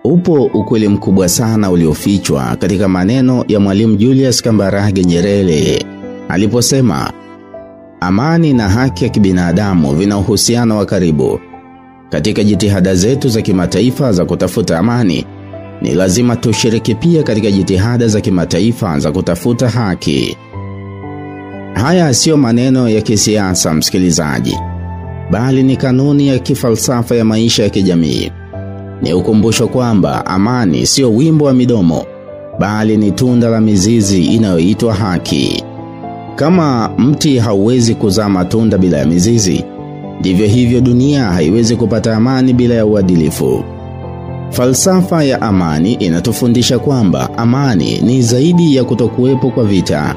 Upo ukweli mkubwa sana uliofichwa katika maneno ya Mwalimu Julius Kambarage Nyerere aliposema, amani na haki ya kibinadamu vina uhusiano wa karibu. Katika jitihada zetu za kimataifa za kutafuta amani, ni lazima tushiriki pia katika jitihada za kimataifa za kutafuta haki. Haya sio maneno ya kisiasa msikilizaji, bali ni kanuni ya kifalsafa ya maisha ya kijamii. Ni ukumbusho kwamba amani sio wimbo wa midomo, bali ni tunda la mizizi inayoitwa haki. Kama mti hauwezi kuzaa matunda bila ya mizizi, ndivyo hivyo dunia haiwezi kupata amani bila ya uadilifu. Falsafa ya amani inatufundisha kwamba amani ni zaidi ya kutokuwepo kwa vita.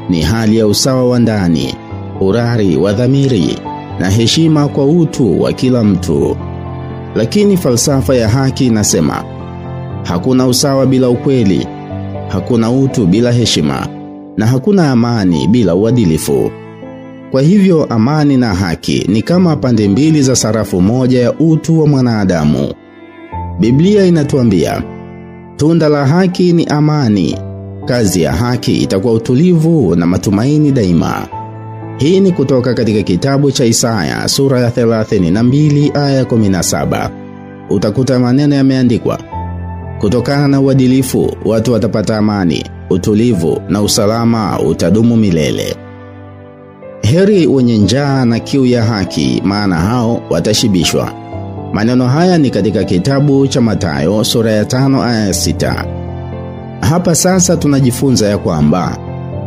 Ni hali ya usawa wa ndani, urari wa dhamiri na heshima kwa utu wa kila mtu. Lakini falsafa ya haki inasema, hakuna usawa bila ukweli, hakuna utu bila heshima, na hakuna amani bila uadilifu. Kwa hivyo amani na haki ni kama pande mbili za sarafu moja ya utu wa mwanadamu. Biblia inatuambia, tunda la haki ni amani. Kazi ya haki itakuwa utulivu na matumaini daima. Hii ni kutoka katika kitabu cha Isaya sura ya 32 aya 17. Utakuta maneno yameandikwa, kutokana na uadilifu watu watapata amani, utulivu na usalama utadumu milele. Heri wenye njaa na kiu ya haki, maana hao watashibishwa. Maneno haya ni katika kitabu cha Mathayo sura ya 5 aya 6. Hapa sasa tunajifunza ya kwamba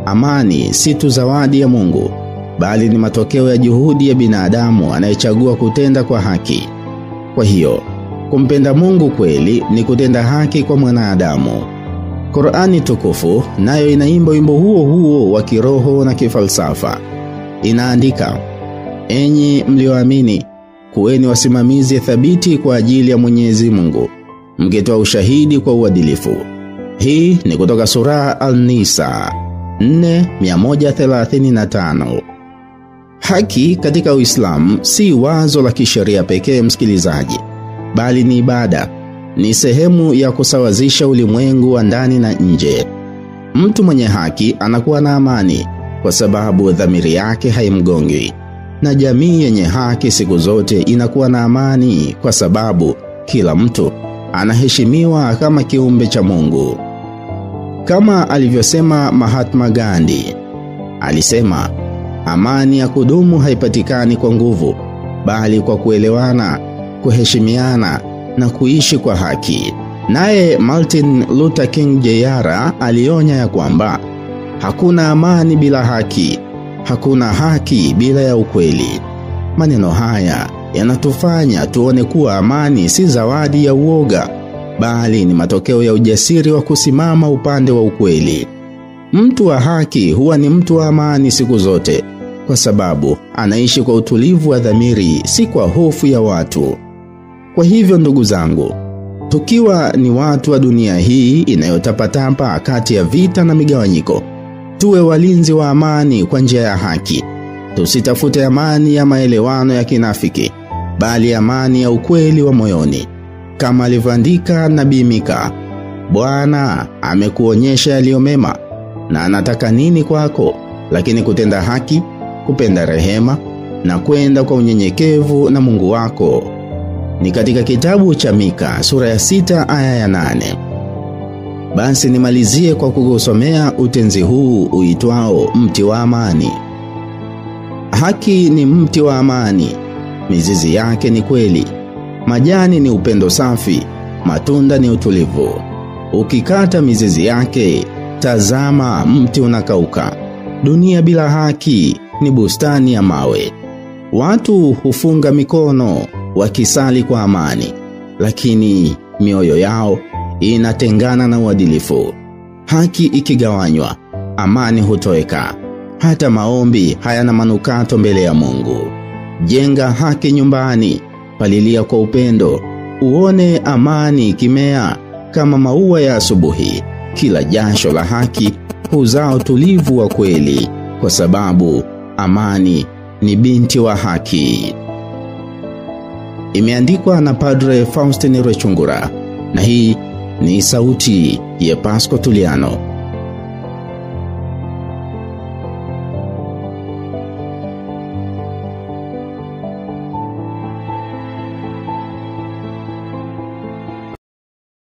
amani si tu zawadi ya Mungu, bali ni matokeo ya juhudi ya binadamu anayechagua kutenda kwa haki. Kwa hiyo, kumpenda Mungu kweli ni kutenda haki kwa mwanadamu. Qur'ani tukufu nayo inaimba wimbo huo huo wa kiroho na kifalsafa. Inaandika, enyi mlioamini, kuweni wasimamizi thabiti kwa ajili ya Mwenyezi Mungu, mkitoa ushahidi kwa uadilifu. Hii ni kutoka sura An-Nisa 4:135. Haki katika Uislamu si wazo la kisheria pekee msikilizaji, bali ni ibada. Ni sehemu ya kusawazisha ulimwengu wa ndani na nje. Mtu mwenye haki anakuwa na amani kwa sababu dhamiri yake haimgongi. Na jamii yenye haki siku zote inakuwa na amani kwa sababu kila mtu anaheshimiwa kama kiumbe cha Mungu. Kama alivyosema Mahatma Gandhi, alisema, amani ya kudumu haipatikani kwa nguvu, bali kwa kuelewana, kuheshimiana na kuishi kwa haki. Naye Martin Luther King Jr. alionya ya kwamba hakuna amani bila haki, hakuna haki bila ya ukweli. Maneno haya yanatufanya tuone kuwa amani si zawadi ya uoga, bali ni matokeo ya ujasiri wa kusimama upande wa ukweli. Mtu wa haki huwa ni mtu wa amani siku zote, kwa sababu anaishi kwa utulivu wa dhamiri, si kwa hofu ya watu. Kwa hivyo ndugu zangu, tukiwa ni watu wa dunia hii inayotapatapa kati ya vita na migawanyiko, tuwe walinzi wa amani kwa njia ya haki. Tusitafute amani ya maelewano ya kinafiki, bali amani ya ukweli wa moyoni. Kama alivyoandika Nabii Mika, Bwana amekuonyesha yaliyo mema na anataka nini kwako, lakini kutenda haki, kupenda rehema na kwenda kwa unyenyekevu na Mungu wako. Ni katika kitabu cha Mika sura ya 6 aya ya 8. Basi nimalizie kwa kukusomea utenzi huu uitwao mti wa amani. Haki ni mti wa amani, mizizi yake ni kweli, majani ni upendo safi, matunda ni utulivu. Ukikata mizizi yake, tazama mti unakauka. Dunia bila haki ni bustani ya mawe. Watu hufunga mikono wakisali kwa amani, lakini mioyo yao inatengana na uadilifu. Haki ikigawanywa, amani hutoweka. Hata maombi hayana manukato mbele ya Mungu. Jenga haki nyumbani, palilia kwa upendo, uone amani ikimea kama maua ya asubuhi. Kila jasho la haki huzaa utulivu wa kweli, kwa sababu amani ni binti wa haki. Imeandikwa na Padre Faustin Rwechungura na hii ni sauti ya Pasco Tuliano.